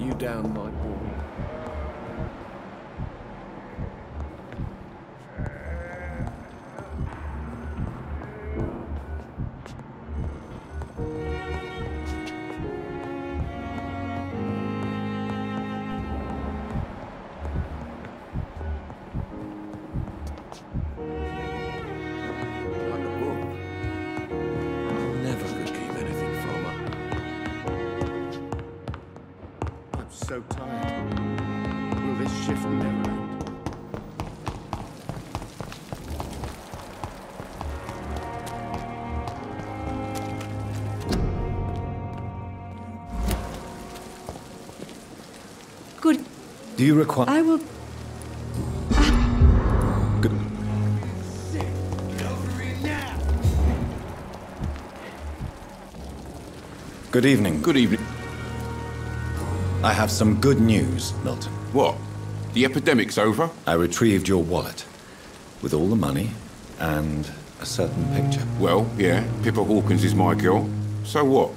you down, my boy. So tired. Will this shift never end? Good. Do you require... I will... Good. Good evening. Good evening. I have some good news, Milton. What? The epidemic's over? I retrieved your wallet, with all the money, and a certain picture. Well, yeah, Pippa Hawkins is my girl. So what?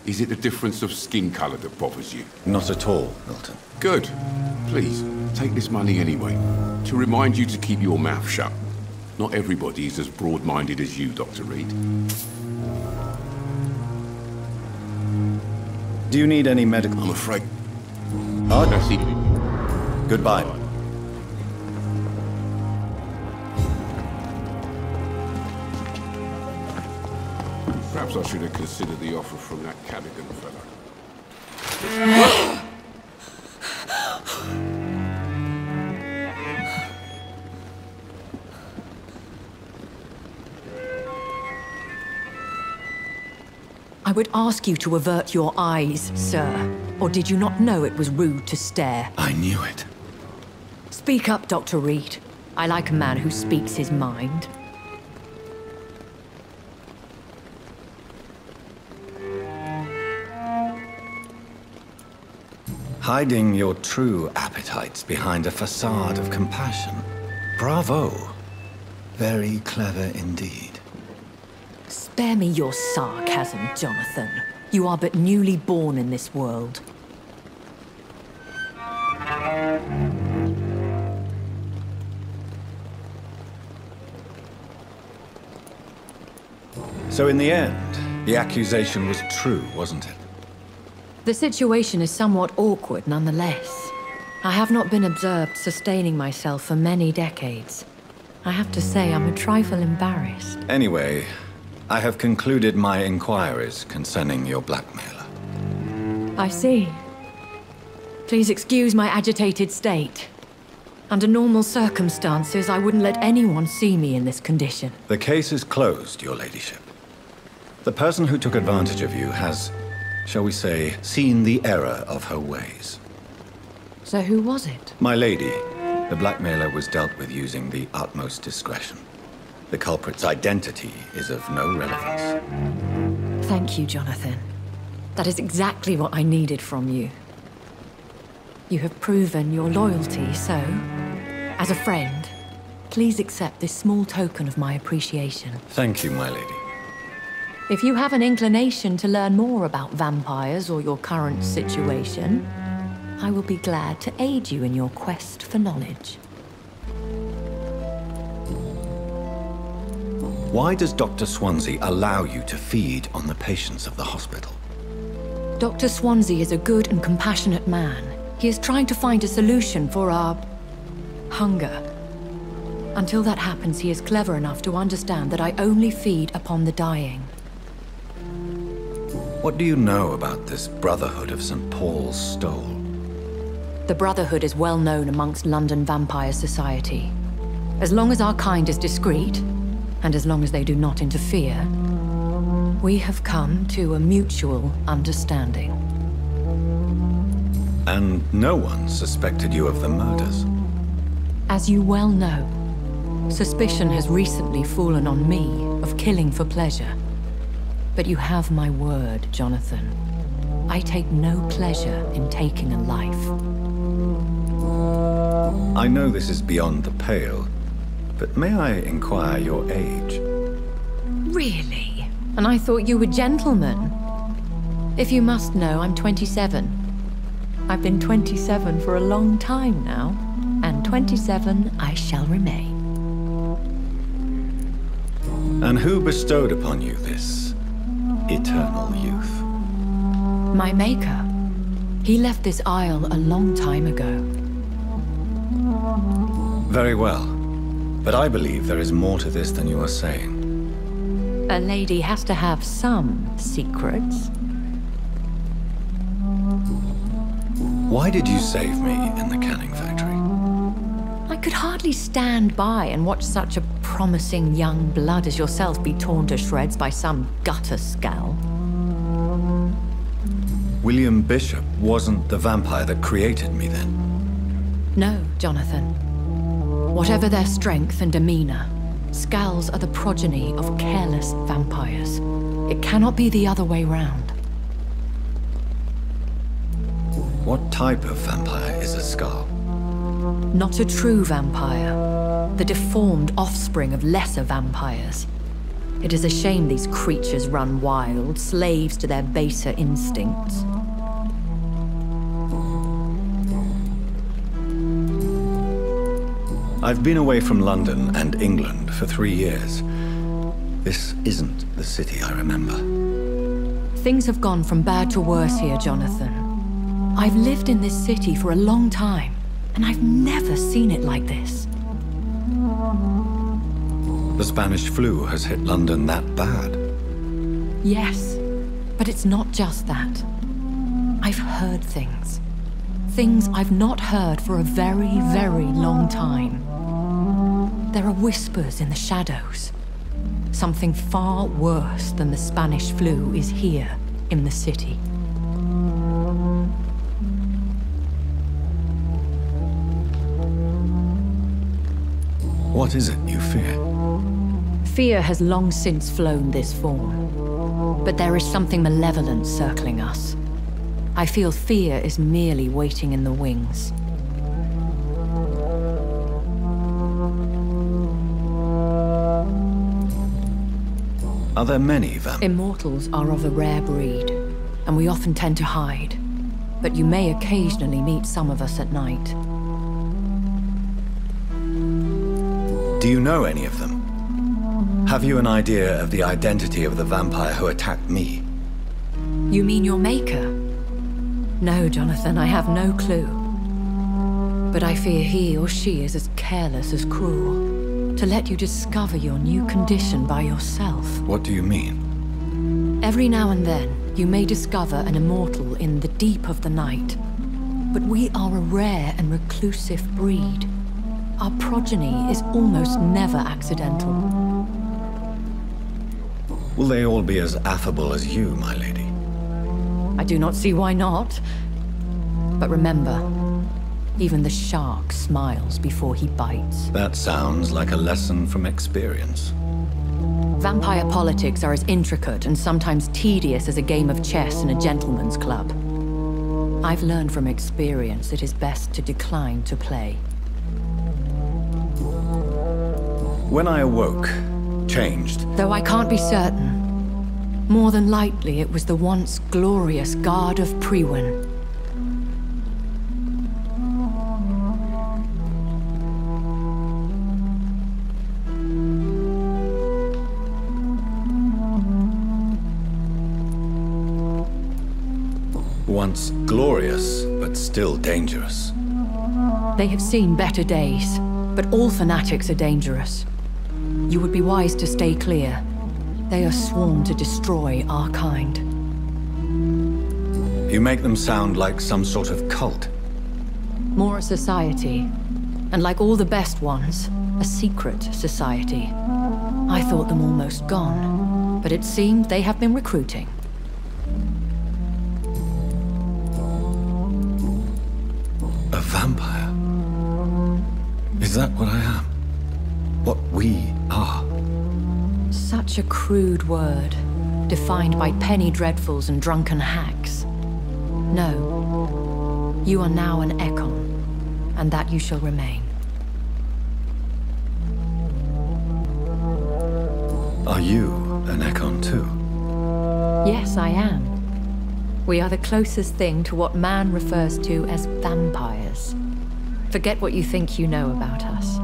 Is it the difference of skin colour that bothers you? Not at all, Milton. Good. Please, take this money anyway, to remind you to keep your mouth shut. Not everybody is as broad-minded as you, Dr. Reed. Do you need any medical... I'm afraid... Oh, That's it. goodbye. Perhaps I should have considered the offer from that Cadigan fellow. I would ask you to avert your eyes, sir. Or did you not know it was rude to stare? I knew it. Speak up, Dr. Reed. I like a man who speaks his mind. Hiding your true appetites behind a facade of compassion. Bravo. Very clever indeed. Spare me your sarcasm, Jonathan. You are but newly born in this world. So in the end, the accusation was true, wasn't it? The situation is somewhat awkward nonetheless. I have not been observed sustaining myself for many decades. I have to say I'm a trifle embarrassed. Anyway, I have concluded my inquiries concerning your blackmailer. I see. Please excuse my agitated state. Under normal circumstances, I wouldn't let anyone see me in this condition. The case is closed, your ladyship. The person who took advantage of you has, shall we say, seen the error of her ways. So who was it? My lady, the blackmailer was dealt with using the utmost discretion. The culprit's identity is of no relevance. Thank you, Jonathan. That is exactly what I needed from you. You have proven your loyalty, so, as a friend, please accept this small token of my appreciation. Thank you, my lady. If you have an inclination to learn more about vampires or your current situation, I will be glad to aid you in your quest for knowledge. Why does Dr. Swansea allow you to feed on the patients of the hospital? Dr. Swansea is a good and compassionate man. He is trying to find a solution for our hunger. Until that happens, he is clever enough to understand that I only feed upon the dying. What do you know about this Brotherhood of St. Paul's Stole? The Brotherhood is well known amongst London vampire society. As long as our kind is discreet, and as long as they do not interfere, we have come to a mutual understanding. And no one suspected you of the murders? As you well know, suspicion has recently fallen on me of killing for pleasure. But you have my word, Jonathan. I take no pleasure in taking a life. I know this is beyond the pale, but may I inquire your age? Really? And I thought you were gentlemen. If you must know, I'm 27. I've been 27 for a long time now, and 27 I shall remain. And who bestowed upon you this eternal youth? My maker. He left this isle a long time ago. Very well. But I believe there is more to this than you are saying. A lady has to have some secrets. Why did you save me in the canning factory? I could hardly stand by and watch such a promising young blood as yourself be torn to shreds by some gutter scowl. William Bishop wasn't the vampire that created me then? No, Jonathan. Whatever their strength and demeanor, Scowls are the progeny of careless vampires. It cannot be the other way round. What type of vampire is a Scowl? Not a true vampire. The deformed offspring of lesser vampires. It is a shame these creatures run wild, slaves to their baser instincts. I've been away from London and England for 3 years. This isn't the city I remember. Things have gone from bad to worse here, Jonathan. I've lived in this city for a long time, and I've never seen it like this. The Spanish flu has hit London that bad? Yes, but it's not just that. I've heard things. Things I've not heard for a very, very long time. There are whispers in the shadows. Something far worse than the Spanish flu is here in the city. What is it you fear? Fear has long since flown this form. But there is something malevolent circling us. I feel fear is merely waiting in the wings. Are there many vampires? Immortals are of a rare breed, and we often tend to hide. But you may occasionally meet some of us at night. Do you know any of them? Have you an idea of the identity of the vampire who attacked me? You mean your maker? No, Jonathan, I have no clue. But I fear he or she is as careless as cruel. To let you discover your new condition by yourself. What do you mean? Every now and then, you may discover an immortal in the deep of the night. But we are a rare and reclusive breed. Our progeny is almost never accidental. Will they all be as affable as you, my lady? I do not see why not. But remember, even the shark smiles before he bites. That sounds like a lesson from experience. Vampire politics are as intricate and sometimes tedious as a game of chess in a gentleman's club. I've learned from experience it is best to decline to play. When I awoke, changed. Though I can't be certain, more than likely it was the once glorious Guard of Priwen. Once glorious, but still dangerous. They have seen better days, but all fanatics are dangerous. You would be wise to stay clear. They are sworn to destroy our kind. You make them sound like some sort of cult. More a society, and like all the best ones, a secret society. I thought them almost gone, but it seemed they have been recruiting. A vampire? Is that what I am? What we are? Such a crude word, defined by penny dreadfuls and drunken hacks. No, you are now an Ekon, and that you shall remain. Are you an Ekon too? Yes, I am. We are the closest thing to what man refers to as vampires. Forget what you think you know about us.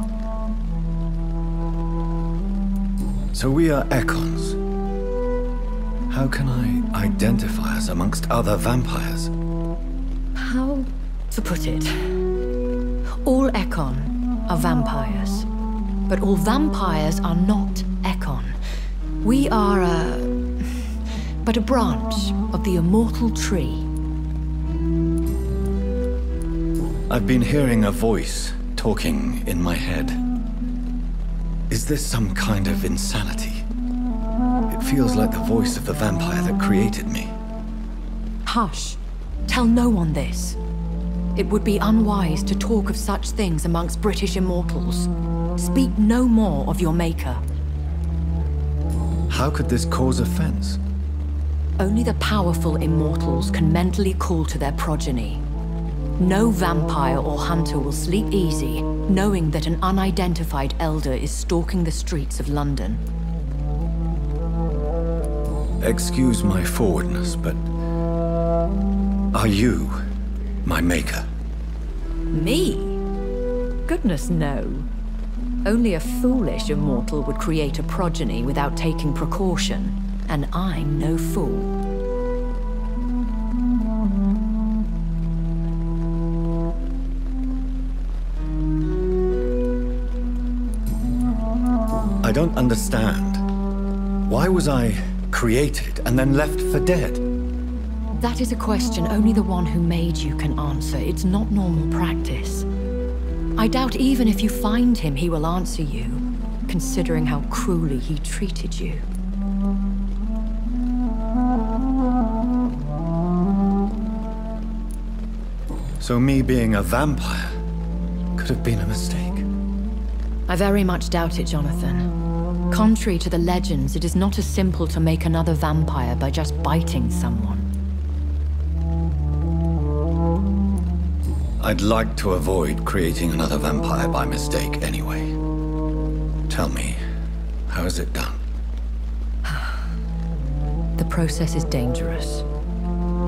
So we are Ekons. How can I identify us amongst other vampires? How to put it? All Ekon are vampires. But all vampires are not Ekon. We are but a branch of the immortal tree. I've been hearing a voice talking in my head. Is this some kind of insanity? It feels like the voice of the vampire that created me. Hush. Tell no one this. It would be unwise to talk of such things amongst British immortals. Speak no more of your maker. How could this cause offense? Only the powerful immortals can mentally call to their progeny. No vampire or hunter will sleep easy, knowing that an unidentified elder is stalking the streets of London. Excuse my forwardness, but are you my maker? Me? Goodness, no. Only a foolish immortal would create a progeny without taking precaution, and I'm no fool. I don't understand. Why was I created and then left for dead? That is a question only the one who made you can answer. It's not normal practice. I doubt even if you find him, he will answer you, considering how cruelly he treated you. So me being a vampire could have been a mistake. I very much doubt it, Jonathan. Contrary to the legends, it is not as simple to make another vampire by just biting someone. I'd like to avoid creating another vampire by mistake anyway. Tell me, how is it done? The process is dangerous.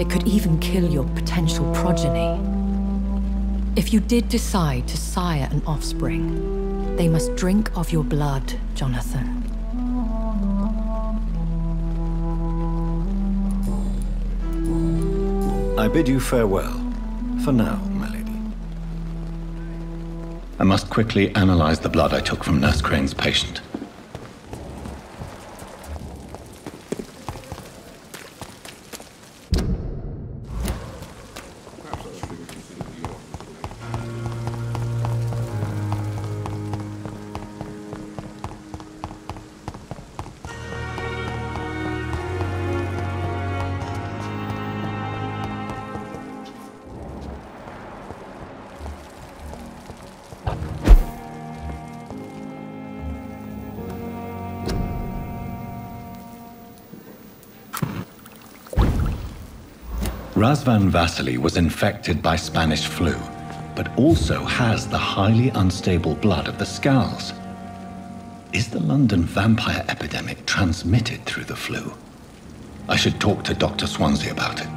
It could even kill your potential progeny. If you did decide to sire an offspring, they must drink of your blood, Jonathan. I bid you farewell, for now, my lady. I must quickly analyze the blood I took from Nurse Crane's patient. Razvan Vasile was infected by Spanish flu, but also has the highly unstable blood of the Scowls. Is the London vampire epidemic transmitted through the flu? I should talk to Dr. Swansea about it.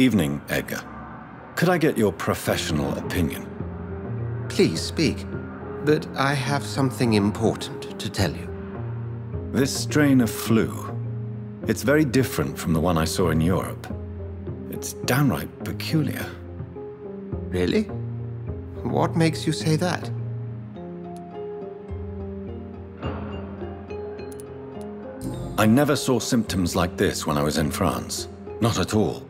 Evening, Edgar. Could I get your professional opinion? Please speak, but I have something important to tell you. This strain of flu, it's very different from the one I saw in Europe. It's downright peculiar. Really? What makes you say that? I never saw symptoms like this when I was in France. Not at all.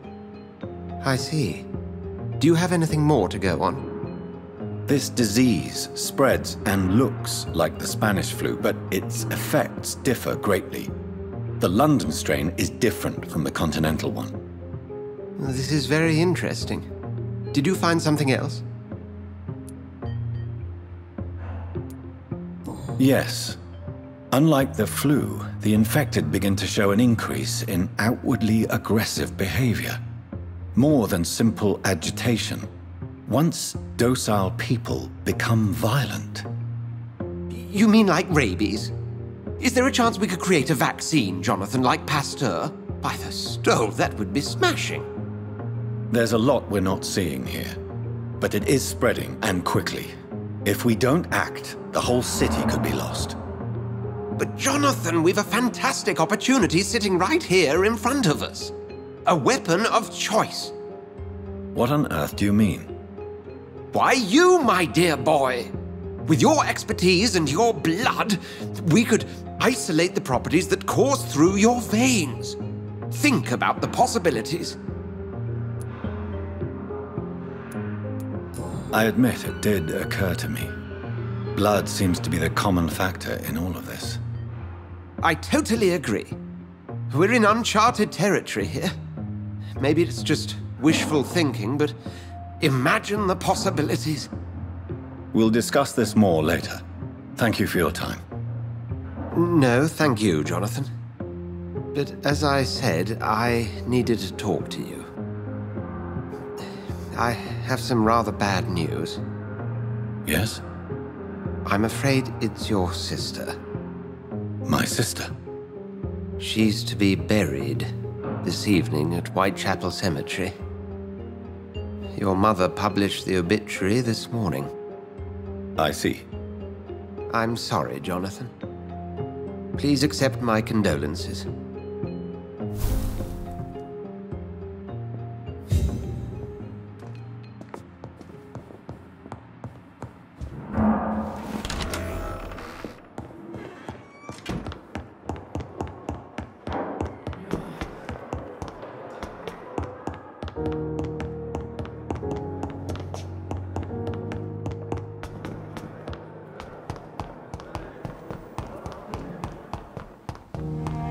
I see. Do you have anything more to go on? This disease spreads and looks like the Spanish flu, but its effects differ greatly. The London strain is different from the continental one. This is very interesting. Did you find something else? Yes. Unlike the flu, the infected begin to show an increase in outwardly aggressive behavior. More than simple agitation. Once docile people become violent. You mean like rabies? Is there a chance we could create a vaccine, Jonathan, like Pasteur? By the stove, that would be smashing. There's a lot we're not seeing here. But it is spreading, and quickly. If we don't act, the whole city could be lost. But Jonathan, we've a fantastic opportunity sitting right here in front of us. A weapon of choice. What on earth do you mean? Why, you, my dear boy. With your expertise and your blood, we could isolate the properties that course through your veins. Think about the possibilities. I admit it did occur to me. Blood seems to be the common factor in all of this. I totally agree. We're in uncharted territory here. Maybe it's just wishful thinking, but imagine the possibilities. We'll discuss this more later. Thank you for your time. No, thank you, Jonathan. But as I said, I needed to talk to you. I have some rather bad news. Yes? I'm afraid it's your sister. My sister? She's to be buried this evening at Whitechapel Cemetery. Your mother published the obituary this morning. I see. I'm sorry, Jonathan. Please accept my condolences.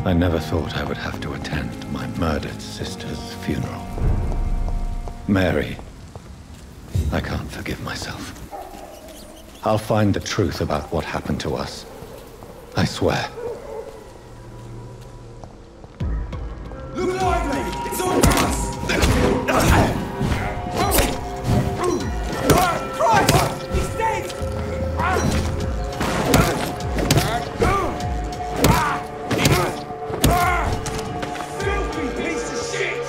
I never thought I would have to attend my murdered sister's funeral. Mary, I can't forgive myself. I'll find the truth about what happened to us. I swear. Look lively! It's all us! Christ! He's dead! Filthy piece of shit!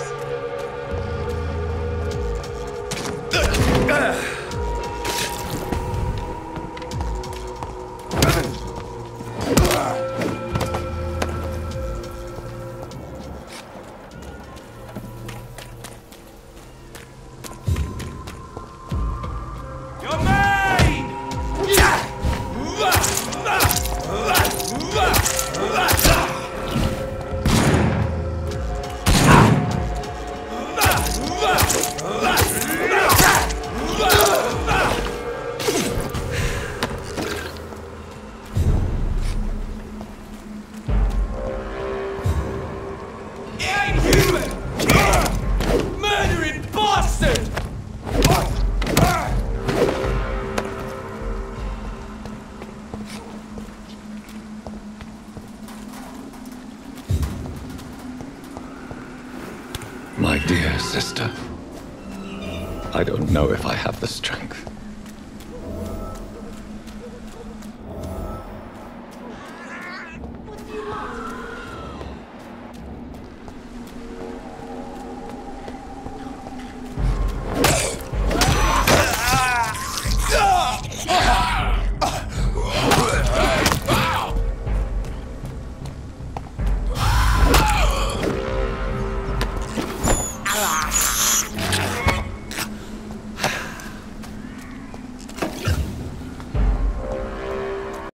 You're mine! You ain't human! Murdering bastard! My dear sister, I don't know if I have the strength.